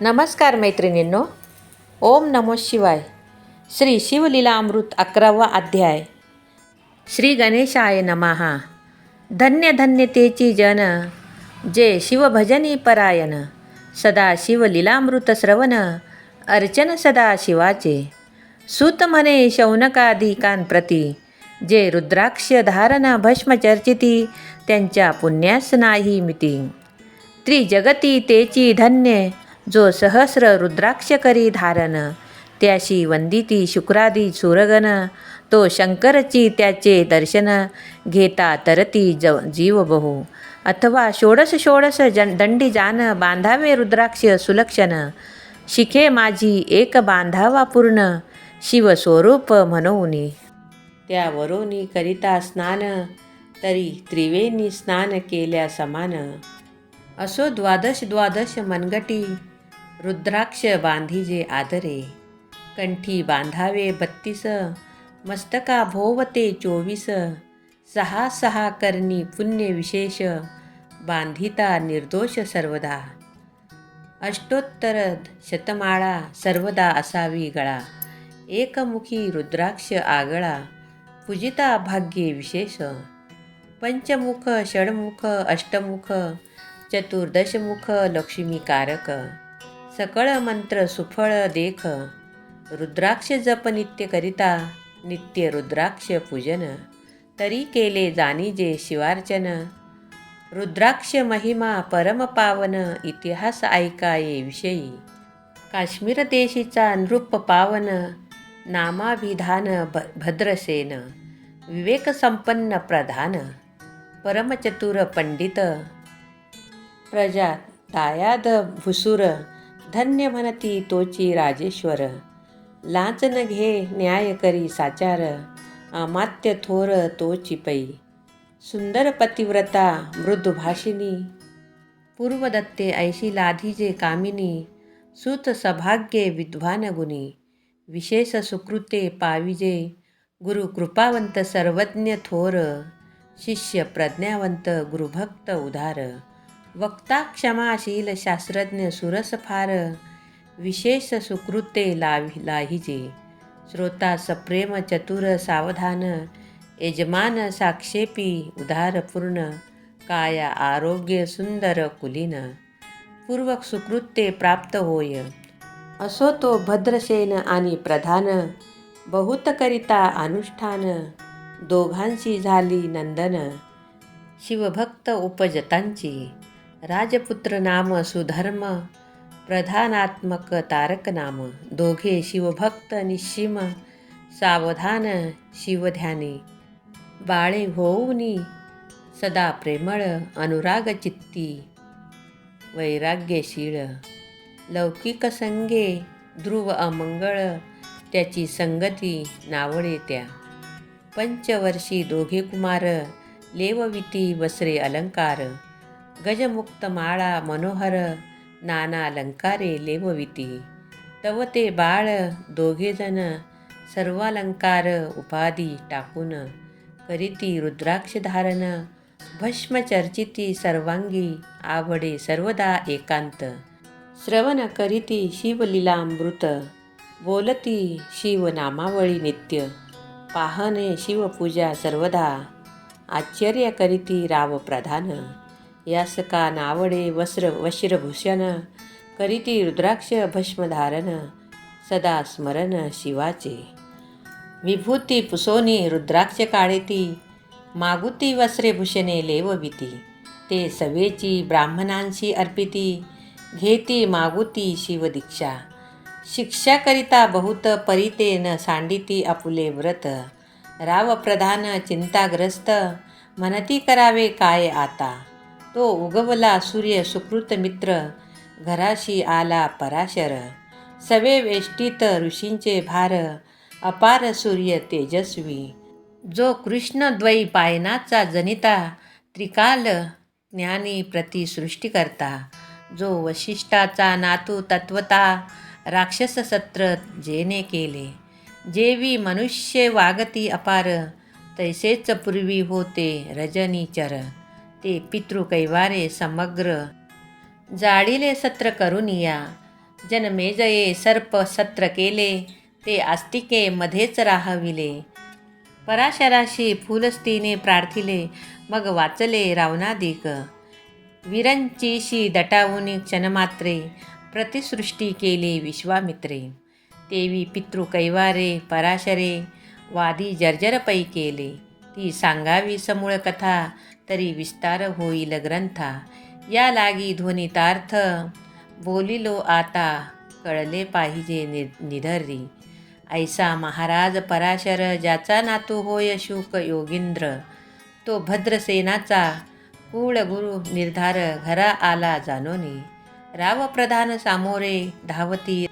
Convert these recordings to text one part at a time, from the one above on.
नमस्कार मैत्रिणींनो. ओम नमो शिवाय. श्री शिवलीलामृत 11वा अध्याय. श्री गणेशाय नमहा. धन्य धन्य तेची जन, जे शिवभजनी परायण. सदा शिवलीलामृत श्रवण, अर्चन सदा शिवाचे. सूत म्हणे शौनकादिकांप्रती, जे रुद्राक्ष धारण भस्म चर्चिती, त्यांच्या पुण्यास नाही मिती. त्रिजगती तेची धन्य, जो सहस्र रुद्राक्ष करी धारण. त्याशी वंदिती शुक्रादी सुरगण, तो शंकरची त्याचे दर्शन. घेता तरती जीव बहु, अथवा षोडश षोडश दंडी जान. बांधावे रुद्राक्ष सुलक्षण, शिखे माझी एक बांधावा पूर्ण. शिवस्वरूप म्हणूनी, त्या वरोनी करिता स्नान. तरी त्रिवेणी स्नान केल्या समान. असो द्वादश द्वादश मनगटी, रुद्राक्ष बांधिजे आदरे. कंठी बांधावे 32, मस्तका भोवते 24. सहा सहा करणी पुण्य विशेष, बांधिता निर्दोष सर्वदा. अष्टोत्तर शतमाळा सर्वदा असावी गळा. एकमुखी रुद्राक्ष आगळा, पूजिता भाग्ये विशेष. पंचमुख षडमुख अष्टमुख, चतुर्दशमुख लक्ष्मीकारक. सकळ मंत्र सुफळ देख, रुद्राक्ष जप नित्य करिता. नित्य रुद्राक्ष पूजन, तरी केले जाणीजे शिवार्चन. रुद्राक्ष महिमा परम पावन, इतिहास ऐकाये विषयी. काश्मीर देशीचा नृप पावन, नामाभिधान भद्रसेन. विवेक संपन्न प्रधान, परमचतुर पंडित. प्रजा दायाद भुसूर, धन्य म्हणती तोची राजेश्वर. लाच न घे न्याय करी साचार, अमात्य थोर तोची पै. सुंदर पतिव्रता मृदुभाषिणी, पूर्वदत्ते ऐशी लाधीजे कामिनी. सूत सभाग्ये विद्वान गुणी, विशेष सुकृते पाविजे. गुरु कृपावंत सर्वज्ञ थोर, शिष्य प्रज्ञावंत गुरुभक्त उदार. वक्ता क्षमाशील शास्त्रज्ञ सुरस फार, विशेष सुकृते लाहिजे. श्रोता सप्रेम चतुर सावधान, यजमान साक्षेपी उदार पूर्ण. काया आरोग्य सुंदर कुलीन, पूर्वक सुकृते प्राप्त होय. असो तो भद्रसेन आणि प्रधान, बहुत करिता अनुष्ठान. दोघांची झाली नंदन, शिवभक्त उपजतांची. राजपुत्र नाम सुधर्म, प्रधानात्मक तारक नाम. दोघे शिवभक्त निश्चिम, सावधान शिवध्यानी. बाळे होऊनी सदा प्रेमळ, अनुराग चित्ती वैराग्यशीळ. लौकिक संगे ध्रुव अमंगळ, त्याची संगती नावळे त्या. पंचवर्षी दोघे कुमार, लेवविती वस्त्रे अलंकार. गजमुक्त माळा मनोहर, नाना अलंकारे लेवविती. तव ते बाळ दोघेजण, सर्वालंकार उपाधी टाकून. करीती रुद्राक्ष धारण, भस्म चर्चिती सर्वांगी. आवडे सर्वदा एकांत, श्रवण करीती शिवलीलामृत. बोलती शिवनामावळी नित्य, पाहणे शिवपूजा सर्वदा. आश्चर्य करीती राव प्रधान, यास का नावडे वस्त्रभूषण. करीती रुद्राक्ष भस्मधारण, सदा स्मरण शिवाचे. विभूती पुसोनी रुद्राक्ष काढेती, मागुती वस्त्रे भूषणे लेवविती. ते सवेची ब्राह्मणांशी अर्पिती, घेती मागुती शिवदीक्षा. शिक्षा करिता बहुत परिते, न सांडिती आपुले व्रत. राव प्रधान चिंताग्रस्त, म्हणती करावे काय आता. तो उगवला सूर्य सुकृत मित्र, घराशी आला पराशर. सवे वेष्टीत ऋषींचे भार, अपार सूर्य तेजस्वी. जो कृष्ण द्वैपायनाचा जनिता, त्रिकाल ज्ञानी प्रतिसृष्टी करता. जो वशिष्ठाचा नातू तत्वता, राक्षस सत्र जेने केले. जेवी मनुष्य वागती अपार, तैसेच पूर्वी होते रजनीचर. ते पितृकैवारे समग्र, जाळिले सत्र करुनिया. जनमेजये सर्प सत्र केले, ते आस्तिके मध्येच राहविले. पराशराशी फुलस्तीने प्रार्थिले, मग वाचले रावणाधिक. विरंचीशी दटावून क्षणमात्रे, प्रतिसृष्टी केली विश्वामित्रे. तेवी पितृकैवारे पराशरे, वादी जर्जर पै केले. ती सांगावी समूळ कथा, तरी विस्तार होईल ग्रंथा. या लागी ध्वनितार्थ, बोलिलो आता, कळले पाहिजे निधरी. ऐसा महाराज पराशर, ज्याचा नातू होय शुक योगींद्र. तो भद्रसेनाचा कुळगुरु निर्धार, घरा आला जानोनी. राव प्रधान सामोरे धावती,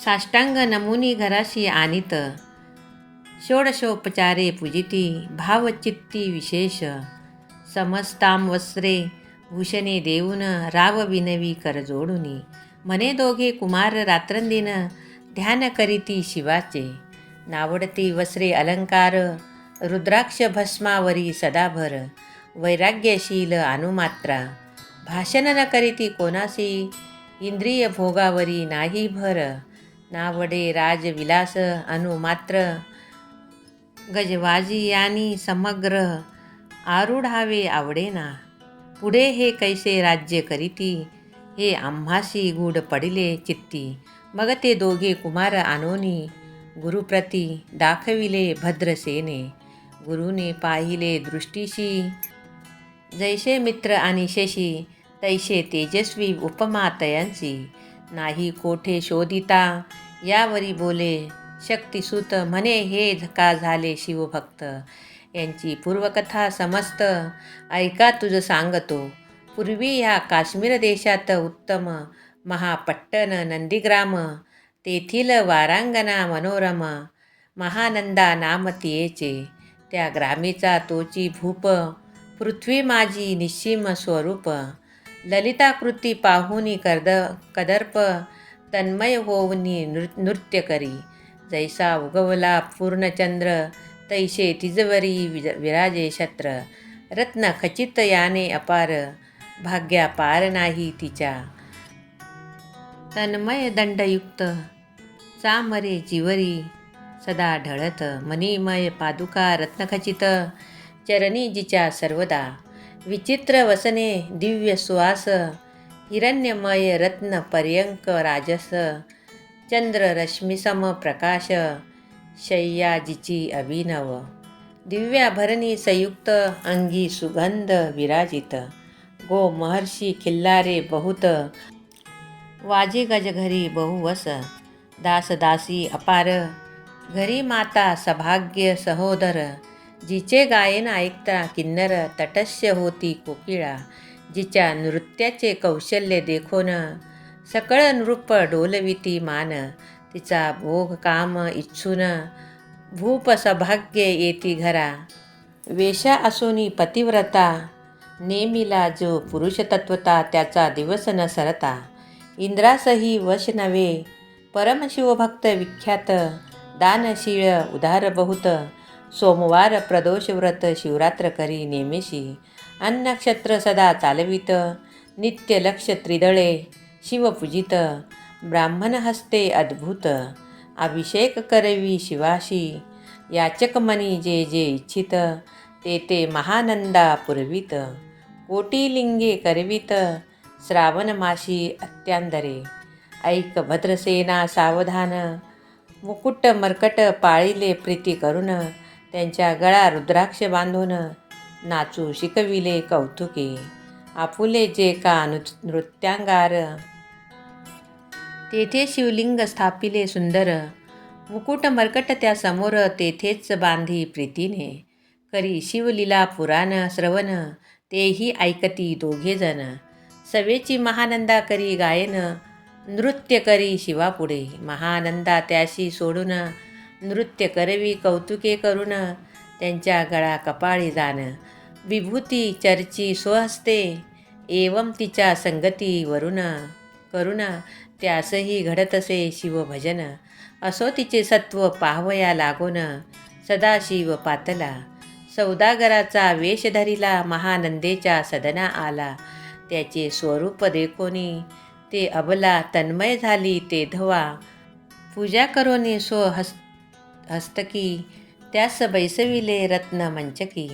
साष्टांग नमुनी घराशी आणीत. षोडशोपचारे पूजिती, भावचित्ती विशेष. समस्ताम वस्त्रे भूषणे देऊन, राव विनवी कर जोडुनी. म्हणे दोघे कुमार रात्रंदिन, ध्यान करीती शिवाचे. नावडती वस्त्रे अलंकार, रुद्राक्ष भस्मावरी सदाभर. वैराग्यशील अनुमात्रा, भाषण न करीती कोणासी. इंद्रिय भोगावरी नाही भर, नावडे राजविलास अनुमात्र. गजवाजी यानी समग्र, आरूढावे आवडेना. पुढे हे कैसे राज्य करीती, हे आम्हासी गूढ पडिले चित्ती. मग ते दोघे कुमार आणोनी, गुरुप्रती दाखविले भद्रसेने. गुरुने पाहिले दृष्टीशी, जैसे मित्र आणि शशी. तैसे तेजस्वी उपमा तयांची, नाही कोठे शोधिता. यावरी बोले शक्तिसूत, म्हणे हे का झाले शिवभक्त. यांची पूर्वकथा समस्त, ऐका तुझ सांगतो. पूर्वी ह्या काश्मीर देशात उत्तम, महापट्टण नंदीग्राम. तेथील वारांगना मनोरम, महानंदा नाम तियेचे. त्या ग्रामीचा तोची भूप, पृथ्वी माझी निश्चिम स्वरूप. ललिताकृती पाहुनी कदर्प, तन्मय होऊनी नृत्य करी. जैसा उगवला पूर्णचंद्र, तैसे तिजवरी विराजे छत्र. रत्न खचित याने अपार, भाग्या पार नाही तिच्या. तन्मय दंडयुक्त, चामरे जिवरी सदा ढळत. मणिमय पादुका रत्नखचित, चरणी जिच्या सर्वदा. विचित्र वसने दिव्य सुवास, हिरण्यमय रत्न पर्यंक राजस. चंद्र रश्मिसम प्रकाश, शय्या जिची अभिनव. दिव्याभरणी संयुक्त, अंगी सुगंध विराजित. गो महर्षी खिल्लारे बहुत, वाजे गज घरी बहुवस. दासदासी अपार, घरी माता सभाग्य सहोदर. जिचे गायन ऐकता किन्नर, तटस्थ होती कोकिळा. जिच्या नृत्याचे कौशल्य देखोन, सकळ नृप डोलविती मान. तिचा भोग काम इच्छून, भूप सौभाग्य येती घरा. वेशा असोनी पतिव्रता, नेमिला जो पुरुषतत्वता. त्याचा दिवस न सरता, इंद्रासही वश नव्हे. परमशिवभक्त विख्यात, दानशीळ उदार बहुत. सोमवार प्रदोष व्रत, शिवरात्र करी नेमेशी. अन्नक्षत्र सदा चालवित, नित्य लक्ष त्रिदळे शिवपूजित. ब्राह्मण हस्ते अद्भुत, अभिषेक करवी शिवाशी. याचक मनी जे जे इच्छित, ते ते महानंदा पुरवित. कोटिलिंगे करवित, श्रावण माशी अत्यांदरे. ऐक भद्रसेना सावधान, मुकुट मर्कट पाळिले प्रीती करून. त्यांच्या गळा रुद्राक्ष बांधून, नाचू शिकविले कौतुके. आपुले जे का नृत्यांगार, तेथे शिवलिंग स्थापिले सुंदर. मुकुट मर्कट त्या समोर, तेथेच बांधी प्रीतीने. करी शिवलीला पुराण श्रवण, तेही ऐकती दोघेजण. सवेची महानंदा करी गायन, नृत्य करी शिवापुढे. महानंदा त्याशी सोडून, नृत्य करवी कौतुके करून. त्यांच्या गळा कपाळी जाण, विभूती चर्ची स्वहस्ते. एवं तिच्या संगती वरून, करून त्यासही घडतसे शिवभजन. असो तिचे सत्व पाहवया लागून, सदाशिव पातला. सौदागराचा वेश धरिला, महानंदेच्या सदना आला. त्याचे स्वरूप देखोनी, ते अबला तन्मय झाली ते धवा. पूजा करोनी सो हस्तकी, त्यास बैसविले रत्न मंचकी.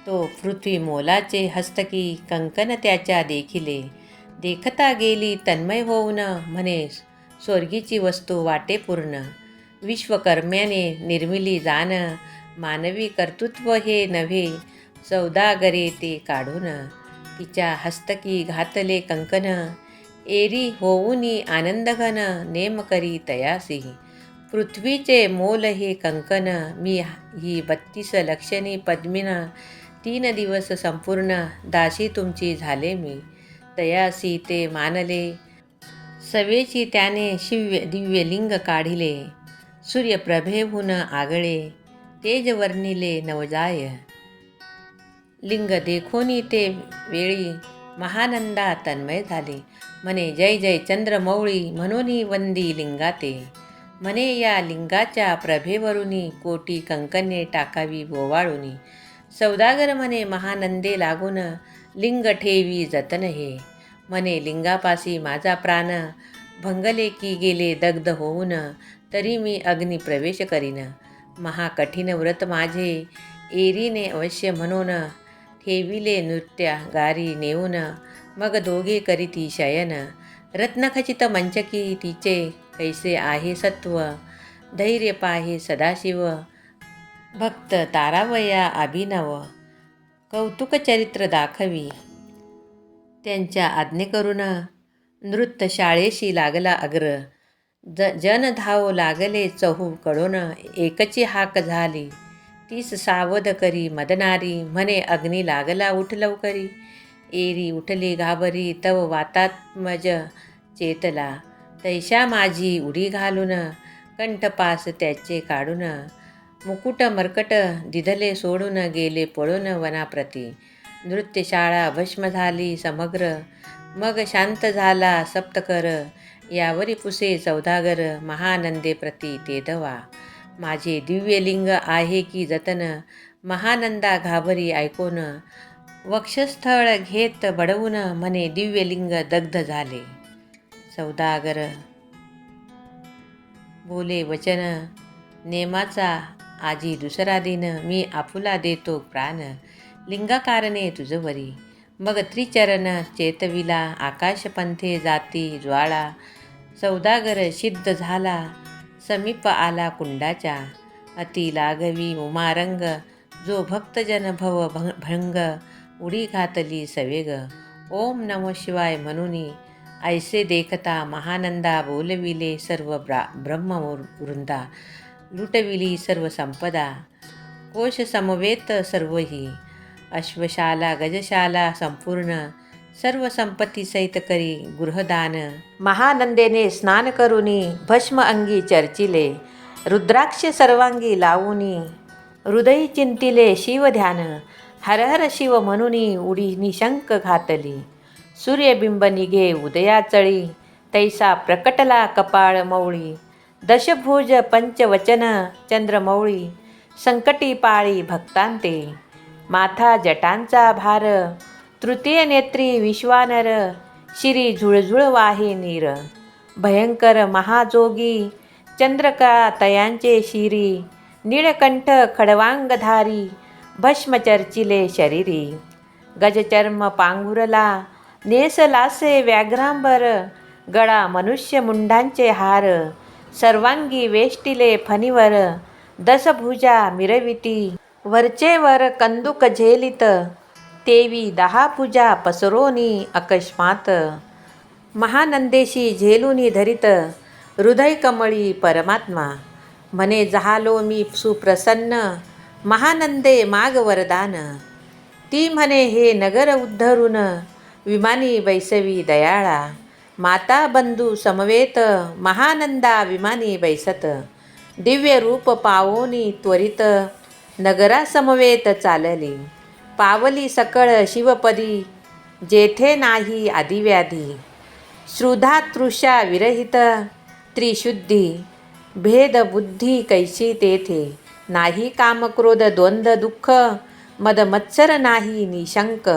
तो पृथ्वी मोलाचे हस्तकी, कंकन त्याच्या देखिले. देखता गेली तन्मय होऊन, म्हणे स्वर्गीची वस्तू वाटे पूर्ण. विश्वकर्म्याने निर्मिली जाण, मानवी कर्तृत्व हे नव्हे. सौदागरे ते काढून, तिच्या हस्तकी घातले कंकन. एरी होऊनी आनंदघन, नेम करी तयासी. पृथ्वीचे मोल हे कंकन, मी ही 32 लक्षणी पद्मिन. 3 दिवस संपूर्ण, दासी तुमची झाले मी. तयासी ते मानले, सवेची त्याने दिव्य लिंग काढिले. सूर्यप्रभेहून आगळे, तेज वर्णिले नवजाय. लिंग देखोनी ते वेळी, महानंदा तन्मय झाले. म्हणे जय जय चंद्रमौळी, म्हणून वंदी लिंगाते. म्हणे या लिंगाच्या प्रभेवरुनी, कोटी कंकणे टाकावी ओवाळुनी. सौदागर म्हणे महानंदे लागून, लिंग ठेवी जतन हे. म्हणे लिंगापासी माझा प्राण, भंगले की गेले दग्ध होऊन. तरी मी अग्नी प्रवेश करीन, महाकठीण व्रत माझे. एरीने अवश्य म्हणून, ठेविले नृत्यागारी नेऊन. मग दोघे करीती शयन, रत्नखचित मंचकी. तिचे कैसे आहे सत्व, धैर्य पाहे सदाशिव. भक्त तारावया अभिनव, कौतुक चरित्र दाखवी. त्यांच्या आज्ञे करून, नृत्यशाळेशी लागला अग्र. जन धाव लागले चहू कडून, एकची हाक झाली तीस सावध करी मदनारी. म्हणे अग्नी लागला उठ लवकरी. एरी उठली घाबरी, तव वातात्मज चेतला. तैशा माझी उडी घालून, कंठपास त्याचे काढून. मुकुट मरकट दिधले सोडून, गेले पळून वनाप्रती. नृत्यशाळा भस्म झाली समग्र, मग शांत झाला सप्तकर. यावरी पुसे सौदागर, महानंदे प्रती ते धवा. माझे दिव्यलिंग आहे की जतन, महानंदा घाबरी ऐकून. वक्षस्थळ घेत बडवून, म्हणे दिव्यलिंग दग्ध झाले. सौदागर बोले वचन, नेमाचा आजी दुसरा दिन. मी आपुला देतो प्राण, लिंगाकारणे तुझवरी. मग त्रिचरण चेतविला, आकाशपंथे जाती ज्वाळा. सौदागर सिद्ध झाला, समीप आला कुंडाच्या. अति लागवी उमारंग, जो भक्तजन भव भंग. उडी घातली सवेग, ओम नमः शिवाय म्हणूनी. ऐसे देखता महानंदा, बोलविले सर्व ब्रह्मवृंदा. लुटविली सर्व संपदा, कोश समवेत सर्वही. अश्वशाला गजशाला संपूर्ण, सर्व संपत्ती सहित करी गृहदान. महानंदेने स्नान करुनी, भस्म अंगी चर्चिले. रुद्राक्ष सर्वांगी लावुनी, हृदयी चिंतिले शिवध्यान. हर हर शिव म्हणूनी, उडी निशंक घातली. सूर्यबिंब निघे उदयाचळी, तैसा प्रकटला कपाळ मौळी. दशभुज पंचवचन चंद्रमौळी, संकटी पाळी भक्तांते. माथा जटांचा भार, तृतीय नेत्री विश्वानर. शिरी झुळझुळ वाहे नीर, भयंकर महाजोगी. चंद्रका तयांचे शिरी, निळकंठ खडवांगधारी. भस्म चर्चिले शरीरी, गजचर्म पांघुरला. नेसलासे व्याघ्रांबर, गळा मनुष्य मुंडांचे हार. सर्वांगी वेष्टिले फणीवर, दशभुजा मिरविती. वरचे वर कंदुक झेलित, तेवी 10 भुजा पसरोनी अकस्मात. महानंदेशी झेलुनी धरित, हृदय कमळी परमात्मा. म्हणे झालो मी सुप्रसन्न, महानंदे माग वरदान. ती म्हणे हे नगर उद्धरून, विमानी बैसवी दयाळा. माता बंधू समवेत, महानंदा विमानी बैसत. दिव्य रूप पावोनी त्वरित, नगरा समवेत चालली. पावली सकळ शिवपदी, जेथे नाही आदिव्याधी. श्रुधा तृषा विरहित, त्रिशुद्धी. भेद बुद्धी कैशी तेथे, नाही कामक्रोध द्वंद्व दुःख. मद मत्सर नाही निशंक.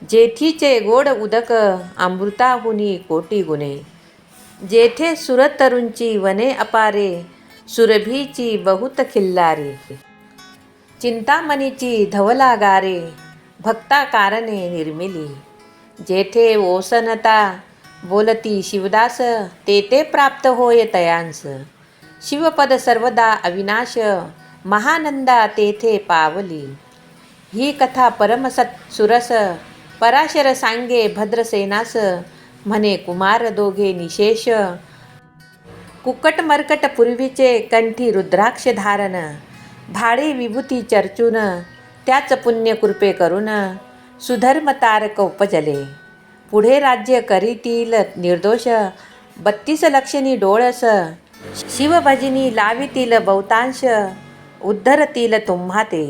जेथीचे गोड उदक अमृताहुनी कोटी गुणे. जेथे सुरतरूंची वने अपारे, सुरभीची बहुत खिल्लारे. चिंतामणीची धवलागारे, भक्ता कारणे निर्मिली. जेथे ओसनता बोलती शिवदास, तेथे प्राप्त होय तयांस. शिवपद सर्वदा अविनाश, महानंदा तेथे पावली. ही कथा परमसत सुरस, पराशर सांगे भद्रसेनास. म्हणे कुमार दोघे निशेष, कुकट मरकट पूर्वीचे कंठी रुद्राक्ष धारण. भाडे विभूती चर्चून, त्याच पुण्य कृपे करून. सुधर्म तारक उपजले, पुढे राज्य करीतील निर्दोष. 32 लक्षणी डोळस, शिवभजिनी लावितील बहुतांश. उद्धरतील तुम्हा ते,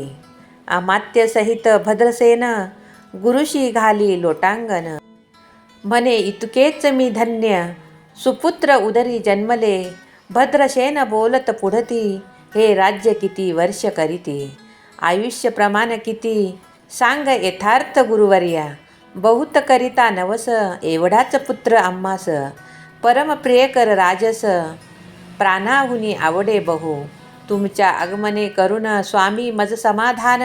अमात्य सहित भद्रसेन. गुरुशी घाली लोटांगण. म्हणे इतकेच मी धन्य, सुपुत्र उदरी जन्मले. भद्रसेन बोलत पुढती, हे राज्य किती वर्ष करीती. आयुष्य प्रमाण किती, सांग यथार्थ गुरुवर्या. बहुत करिता नवस, एवढाच पुत्र आम्हास. परमप्रियकर राजस, प्राणाहुनी आवडे बहु. तुमच्या आगमने करून स्वामी मज समाधान.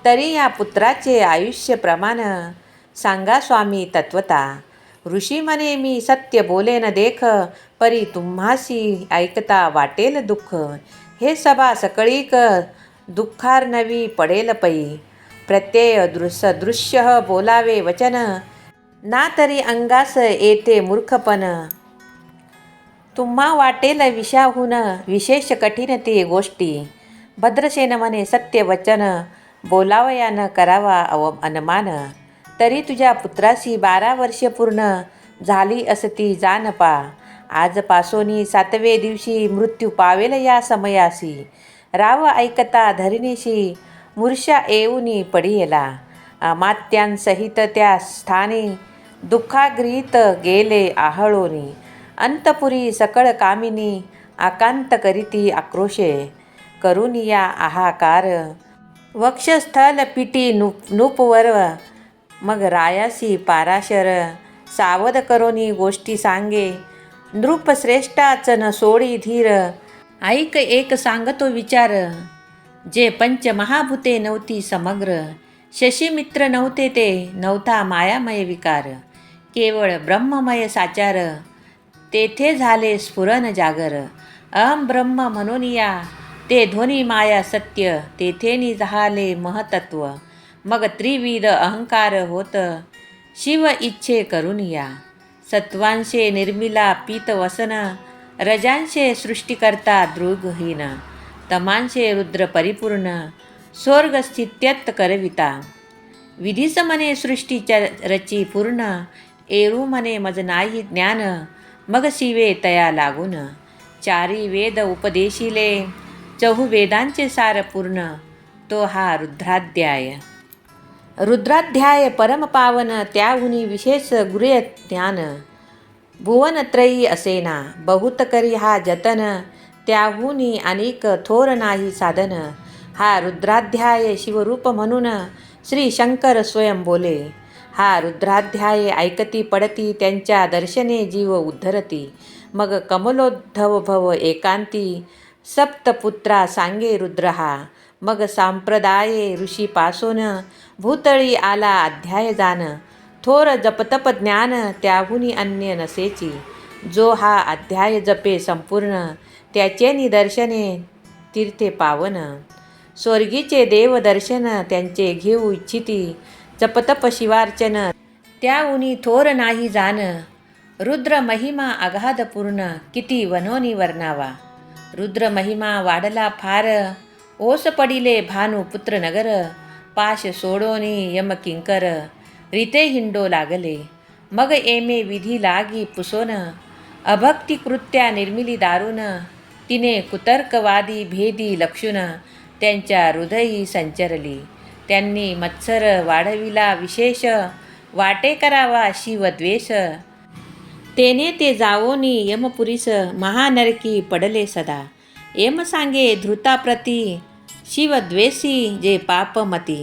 तरी या पुत्राचे आयुष्य प्रमाण, सांगा स्वामी तत्वता. ऋषी म्हणे मी सत्य बोलेन देख, परी तुम्हासी ऐकता वाटेल दुःख. हे सभा सकळीक, दुःखार्णवी पडेल पै. प्रत्यय दृश्य बोलावे वचन, ना तरी अंगास येते मूर्खपण. तुम्हा वाटेल विषाहून, विशेष कठीण ती गोष्टी. भद्रसेन म्हणे सत्य वचन, बोलावया न करावा अनुमान. तरी तुझ्या पुत्रासी 12 वर्ष पूर्ण झाली असती जाण पा. आजपासोनी 7वे दिवशी मृत्यू पावेल या समयासी. राव ऐकता धरणीशी, मूर्छा येऊनी पडियला. अमात्यांसहित त्या स्थानी, दुःखागृहीत गेले आहळोनी. अंतपुरी सकळ कामिनी, आकांत करीती आक्रोशे. करून या आहाकार, वक्षस्थल पिटी नूपवर. मग रायासी पाराशर, सावध करोनी गोष्टी सांगे. नृपश्रेष्ठाच न सोडी धीर, ऐक एक सांगतो विचार. जे पंचमहाभूते नव्हती समग्र, शशीमित्र नव्हते ते, नव्हता मायामय विकार. केवळ ब्रह्ममय साचार, तेथे झाले स्फुरण जागर. अहम ब्रह्म म्हणून या, ते ध्वनी माया सत्य. तेथेनी झाले महतत्व, मग त्रिविध अहंकार होत. शिव इच्छे करून या. सत्वांशे निर्मिला पीतवसन, रजांशे सृष्टिकर्ता दृगहीन. तमांशे रुद्र परिपूर्ण, स्वर्गस्थित्यत करविता. विधीस म्हणे सृष्टीच्या रची पूर्ण, एरू म्हणे मज नाही ज्ञान. मग शिवे तया लागून, चारी वेद उपदेशिले. चहुवेदांचे सार पूर्ण, तो हा रुद्राध्याय. रुद्राध्याय परमपावन, त्याहुनी विशेष गुह्य ज्ञान. भुवनत्रयी असेना, बहुत करी हा जतन. त्याहुनी अनेक थोर नाही साधन. हा रुद्राध्याय शिवरूप म्हणून, श्री शंकर स्वयं बोले. हा रुद्राध्याय ऐकती पडती, त्यांच्या दर्शने जीव उद्धरती. मग कमलोद्धव भव एकांती, सप्तपुत्रा सांगे रुद्र हा. मग सांप्रदाये ऋषीपासून, भूतळी आला अध्याय जाण. थोर जपतप ज्ञान, त्याहुनी अन्य नसेची. जो हा अध्याय जपे संपूर्ण, त्याचे निदर्शने तीर्थे पावन. स्वर्गीचे देवदर्शन, त्यांचे घेऊ इच्छिती. जपतप शिवार्चन, त्याहुनी थोर नाही जाण. रुद्र महिमा अगाध पूर्ण, किती वनोनी वर्णावा. रुद्र महिमा वाढला फार, ओस पडिले भानू पुत्र नगर. पाश सोडोनी यम किंकर, रीते हिंडो लागले. मग एमे विधी लागी पुसोन, अभक्ती कृत्या निर्मिली दारुण. तिने कुतर्कवादी भेदी लक्षून, त्यांच्या हृदयी संचरली. त्यांनी मत्सर वाढविला विशेष, वाटे करावा शिवद्वेष. तेने ते जावोनी यमपुरीस, महानरकी पडले सदा. यम सांगे धृताप्रती, शिवद्वेषी जे पापमती.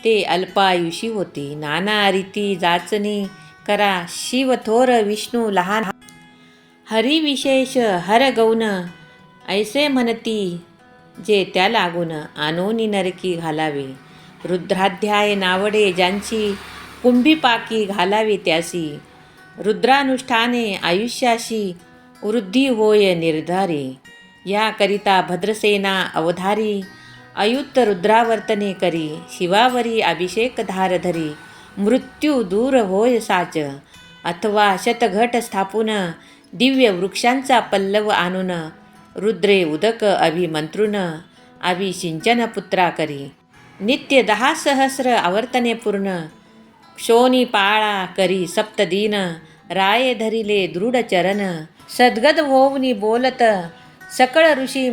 ते अल्पायुषी होती. नाना रीती जाचणी करा शिव थोर विष्णू लहान. हरी विशेष हर गौन ऐसे म्हणती जे त्या लागून. आणोनी नरकी घालावे रुद्राध्याय नावडे ज्यांची. कुंभीपाकी घालावे त्यासी. रुद्रानुष्ठाने आयुष्याशी वृद्धी होय निर्धारी. याकरिता भद्रसेना अवधारी. अयुत रुद्रावर्तने करी. शिवावरी अभिषेक धार धरी. मृत्यू दूर होय साच. अथवा शतघट स्थापून दिव्य वृक्षांचा पल्लव आणून. रुद्रे उदक अभिमंत्रुन अभिषिंचन पुत्रा करी. नित्य 10 सहस्र आवर्तने पूर्ण. क्षोनी पाळा करी सप्तदीन. राये धरिले दृढ चरण. सद्गद होवनी बोलत सकळ ऋषी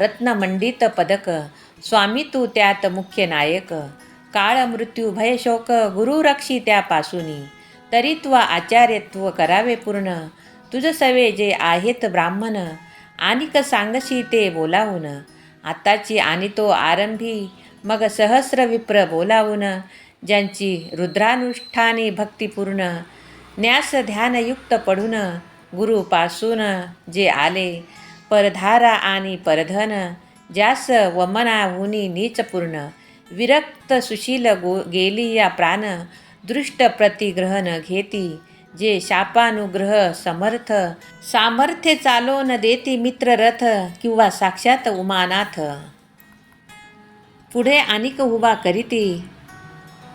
रत्नमंडित पदक. स्वामी तू त्यात मुख्य नायक. काळ मृत्यू भय शोक गुरु रक्षी त्यापासूनी. तरीत्व आचार्यत्व करावे पूर्ण. तुझ सवे जे आहेत ब्राह्मण. आणिक सांगशी ते बोलावून. आताची आणि तो आरंभी मग सहस्र विप्र बोलावून. ज्यांची रुद्रानुष्ठानी भक्तिपूर्ण. न्यास ध्यानयुक्त पडून. गुरुपासून जे आले परधारा आणि परधन. ज्यास वमनाहुनी नीचपूर्ण. विरक्त सुशील गेली या प्राण. दृष्ट प्रतिग्रहण घेती जे शापानुग्रह समर्थ. सामर्थ्य चालोन देती मित्र रथ. किंवा साक्षात उमानाथ. पुढे अनिक उभा करीती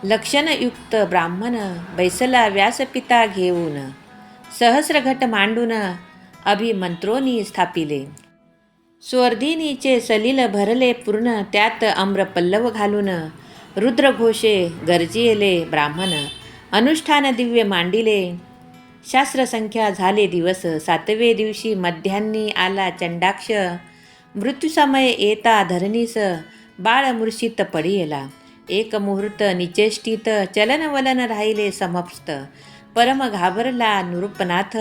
लक्षणयुक्त ब्राह्मण. बैसला व्यासपिता घेऊन. सहस्रघट मांडून अभिमंत्रोनी स्थापिले. स्वर्धिनीचे सलील भरले पूर्ण. त्यात आम्रपल्लव घालून रुद्रघोषे गर्जिले ब्राह्मण. अनुष्ठान दिव्य मांडिले. शास्त्रसंख्या झाले दिवस. 7वे दिवशी मध्यान्नी आला चंडाक्ष. मृत्यूसमय येता धरणीस बाळ मूर्छित पडियला. एक मुहूर्त निचेष्टित चलनवलन राहिले समस्त. परम घाबरला नृपनाथ.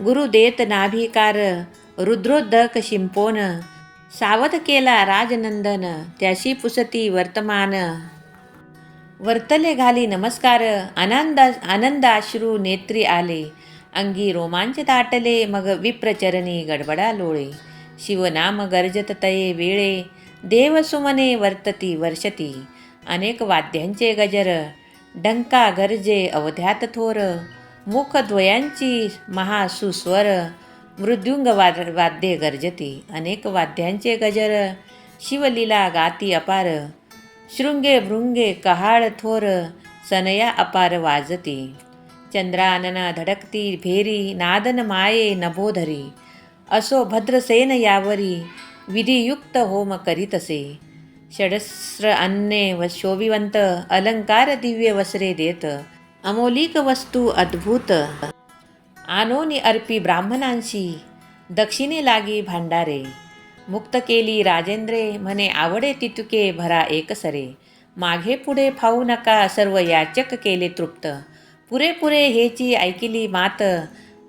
गुरु देत नाभिकार रुद्रोदक शिंपोन. सावध केला राजनंदन त्याशी पुसती वर्तमान. वर्तले घाली नमस्कार आनंदाश्रू नेत्री आले. अंगी रोमांच दाटले मग विप्रचरणी गडबडा लोळे. शिवनाम गर्जत तये वेळे. देवसुमने वर्तती वर्षती. अनेक वाद्यांचे गजर डंका गर्जे अवध्यात थोर. मुखद्वयांची महासुस्वर. मृद्युंग वाद्ये गर्जती. अनेक वाद्यांचे गजर शिवलीला गाती अपार. शृंगे भृंगे कहाळ थोर. सनया अपार वाजती. चंद्रानन धडकती भेरी. नादन माये नभोधरी. असो भद्रसेन यावरी विधियुक्त होम करीतसे. षडस्र अन्ने व शोभिवंत. अलंकार दिव्य वस्त्रे देत. अमोलिक वस्तू अद्भुत. आणोनी अर्पी ब्राह्मणांशी. दक्षिणे लागी भांडारे. मुक्त केली राजेंद्रे. म्हणे आवडे तितुके भरा एकसरे. मागे पुढे फावू नका सर्व याचक केले तृप्त. पुरेपुरे हेची ऐकिली मात.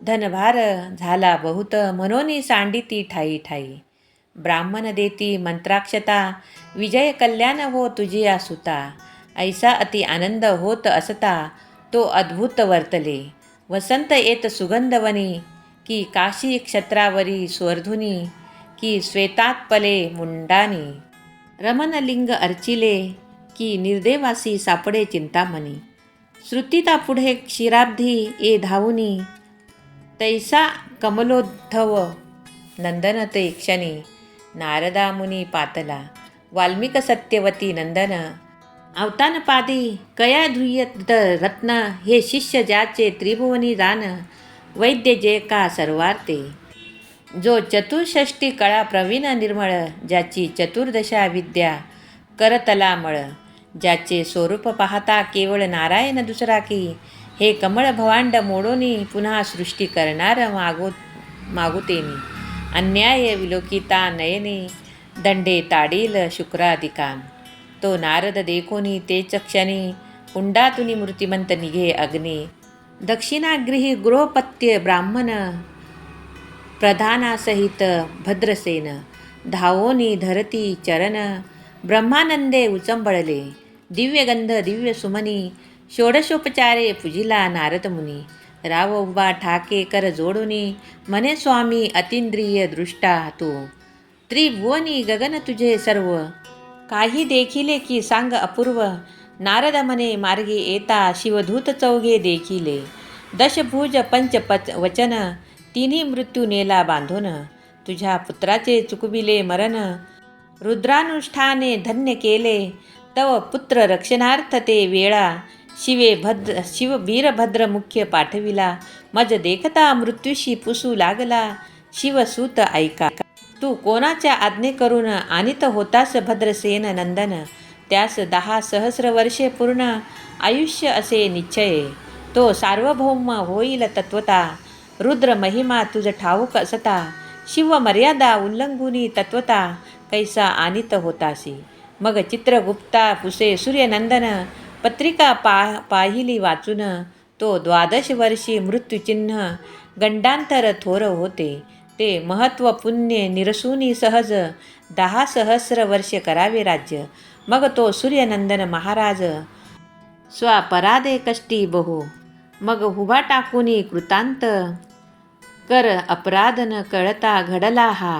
धनभार झाला बहुत म्हणून सांडिती ठाई ठाई. ब्राह्मण देती मंत्राक्षता. विजय कल्याण हो तुझिया सुता. ऐसा अति आनंद होत असता तो अद्भुत वर्तले. वसंत येत सुगंधवनी. की काशी क्षत्रावरी स्वर्धुनी. की श्वेतात्पले मुंडानी. रमणलिंग अर्चिले. की निर्देवासी सापडे चिंतामणी. श्रुतिता पुढे क्षीराब्धी ये धावुनी. तैसा कमलोद्धव नंदन ते क्षणी. नारदा मुनी पातला. वाल्मिक सत्यवती नंदन. अवतानपादी कया ध्रुयत रत्न. हे शिष्य ज्याचे त्रिभुवनी जान. वैद्य जे का सर्वार्थे. जो चतुष्षष्टी कळा प्रवीण निर्मळ. ज्याची चतुर्दशा विद्या करतलामळ. ज्याचे स्वरूप पाहता केवळ नारायण दुसरा की. हे कमळ भवांड मोडोनी पुन्हा सृष्टी करणार मागुतेनी. अन्याय विलोकिता नयने. दंडे ताडील शुक्रादिका. तो नारद देखोनी तेच क्षणी. कुंडातुनी मूर्तिमंत निघे अग्नी. दक्षिणागृही गृहपत्य ब्राह्मण. प्रधानासहित भद्रसेन. धावोनी धरती चरण. ब्रह्मानंदे उचंबळले. दिव्यगंध दिव्य सुमनी षोडशोपचारे पूजिला नारद मुनी. राव उभा ठाके कर जोडुनी म्हणे स्वामी अतिंद्रिय दृष्टा तू. त्रिभुवनी गगन तुझे सर्व काही देखिले की सांग अपूर्व. नारद म्हणे मार्गी येता शिवधूत चौघे देखिले. दशभुज पंच वचन तिन्ही मृत्यू नेला बांधून. तुझ्या पुत्राचे चुकविले मरण रुद्रानुष्ठाने धन्य केले. तव पुत्र रक्षणार्थ ते वेळा शिव वीरभद्र मुख्य पाठविला. मज देखता मृत्यूशी पुसू लागला शिवसूत ऐका. तू कोणाच्या आज्ञे करून आणीत होतास भद्रसेन नंदन. त्यास 10 सहस्र वर्षे पूर्ण आयुष्य असे निश्चये. तो सार्वभौम होईल तत्वता. रुद्र महिमा तुझ ठाऊक असता. शिव मर्यादा उल्लंघुनी तत्वता कैसा आणीत होतासी. मग चित्रगुप्ता पुसे सूर्यनंदन पत्रिका पाहिली वाचून. तो 12 वर्षी मृत्यूचिन्ह गंडांतर थोर होते. ते महत्त्व पुण्य निरसूनी सहज 10 सहस्र वर्ष करावे राज्य. मग तो सूर्यनंदन महाराज स्वापराधे कष्टी बहु. मग हुबा टाकूनी कृतांत कर अपराध न कळता घडला हा.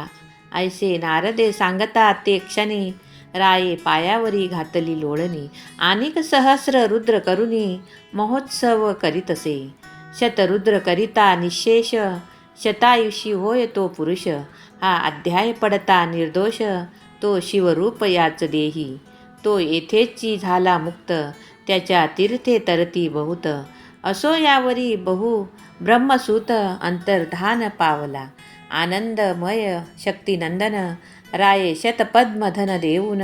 ऐसे नारदे सांगता ते क्षणी राये पायावरी घातली लोळणी. अनेक सहस्र रुद्र करुणी महोत्सव करीतसे. शतरुद्र करिता निशेष शतायुषी होय तो पुरुष. हा अध्याय पडता निर्दोष तो शिवरूप याच देही. तो येथेची झाला मुक्त त्याच्या तीर्थे तरती बहुत. असो यावरी बहु ब्रह्मसूत अंतर्धान पावला. आनंदमय शक्तिनंदन राये शतपद्मधन देऊन.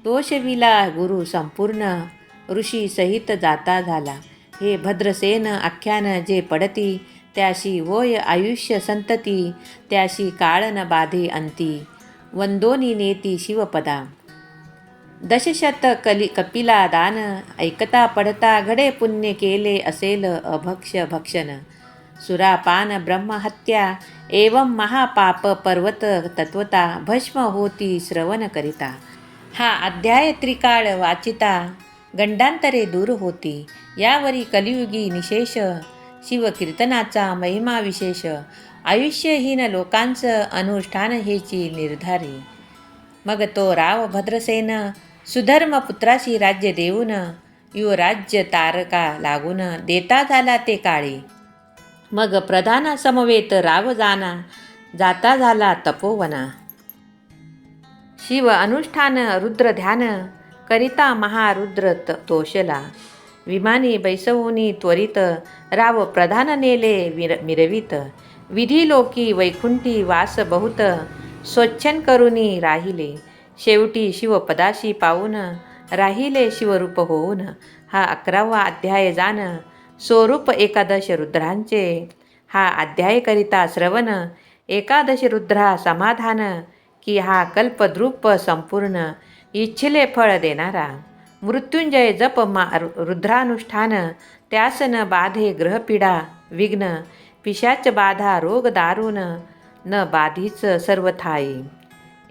तोषविला गुरु संपूर्ण ऋषी सहित जाता झाला. हे भद्रसेन आख्यान जे पडती त्याशी होय आयुष्य संतती. त्याशी काळ न बाधे अंती वंदोनी नेती शिवपदा. दशशत कपिला दान ऐकता पडता घडे पुण्य केले असेल अभक्ष भक्षण. सुरापान ब्रह्महत्या एवं महापाप पर्वत तत्वता भस्म होती श्रवण करिता. हा अध्याय त्रिकाळ वाचिता गंडांतरे दूर होती. यावरी कलियुगी निशेष शिवकीर्तनाचा महिमा विशेष. आयुष्यहीन लोकांचं अनुष्ठान हेची निर्धारी. मग तो राव भद्रसेन सुधर्म पुत्राशी राज्य देऊन युवराज्य तारका लागून देता झाला ते काळी. मग प्रधाना समवेत राव जाता झाला तपोवना. शिव अनुष्ठान रुद्र ध्यान करिता महारुद्र तोषला. विमानी बैसवूनी त्वरित राव प्रधान नेले मिरवित. विधी लोकी वैकुंठी वास बहुत स्वच्छन करुनी राहिले. शेवटी शिवपदाशी पाऊन राहिले शिवरूप होऊन. हा 11वा अध्याय जाण स्वरूप 11 रुद्रांचे. हा अध्याय करिता श्रवण 11 रुद्रा समाधान की हा कल्पद्रुप संपूर्ण इच्छिले फळ देणारा. मृत्युंजय जप रुद्रानुष्ठान त्यास न बाधे ग्रहपीडा विघ्न. पिशाच बाधा रोग दारुण न बाधीच सर्वथाई.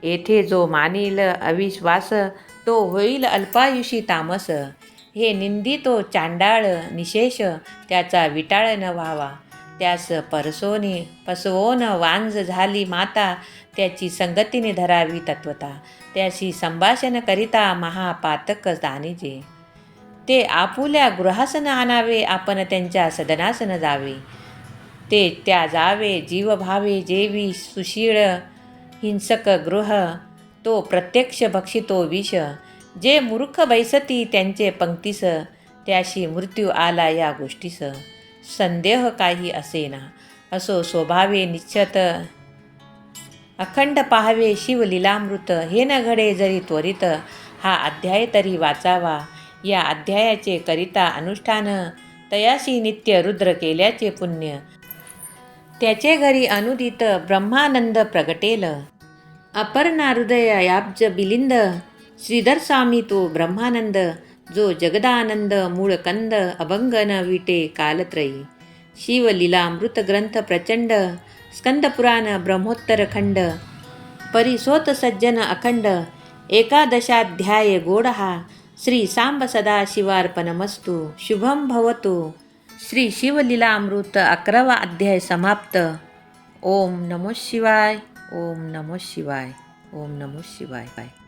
येथे जो मानील अविश्वास तो होईल अल्पायुषी तामस. हे निंदितो चांडाळ निशेष त्याचा विटाळ न व्हावा. त्यास पसवोन वांज झाली माता त्याची संगतीने धरावी तत्वता. त्याशी संभाषण करिता महापातक दानिजे. ते आपुल्या गृहासन आणावे आपण त्यांच्या सदनासन जावे. ते त्या जावे जीवभावे जेवी सुशीळ हिंसक गृह. तो प्रत्यक्ष भक्षितो विष. जे मूर्ख बैसती त्यांचे पंक्तीस त्याशी मृत्यू आला या गोष्टीस. संदेह काही असेना असो स्वभावे निश्चित. अखंड पाहावे शिवलीलामृत. हे न घडे जरी त्वरित हा अध्याय तरी वाचावा. या अध्यायाचे करिता अनुष्ठान तयाशी नित्य रुद्र केल्याचे पुण्य. त्याचे घरी अनुदित ब्रह्मानंद प्रगटेल. अपर्णा हृदय याब्ज बिलिंद. श्रीधर स्वामी तो ब्रह्मानंद. जो जगदानंद मूळकंद अभंग न विटे कालत्रयी. शिवलीलामृत ग्रंथ प्रचंड स्कंदपुराण ब्रह्मोत्तर खंड. परिसोत सज्जन अखंड 11 गोड हा श्री सांब सदाशिवार्पणमस्तु. शुभम भवतु. श्री शिवलीलामृत 11वा अध्याय समाप्त. ओम नमो शिवाय. ओम नमो शिवाय. ओम नमो शिवाय.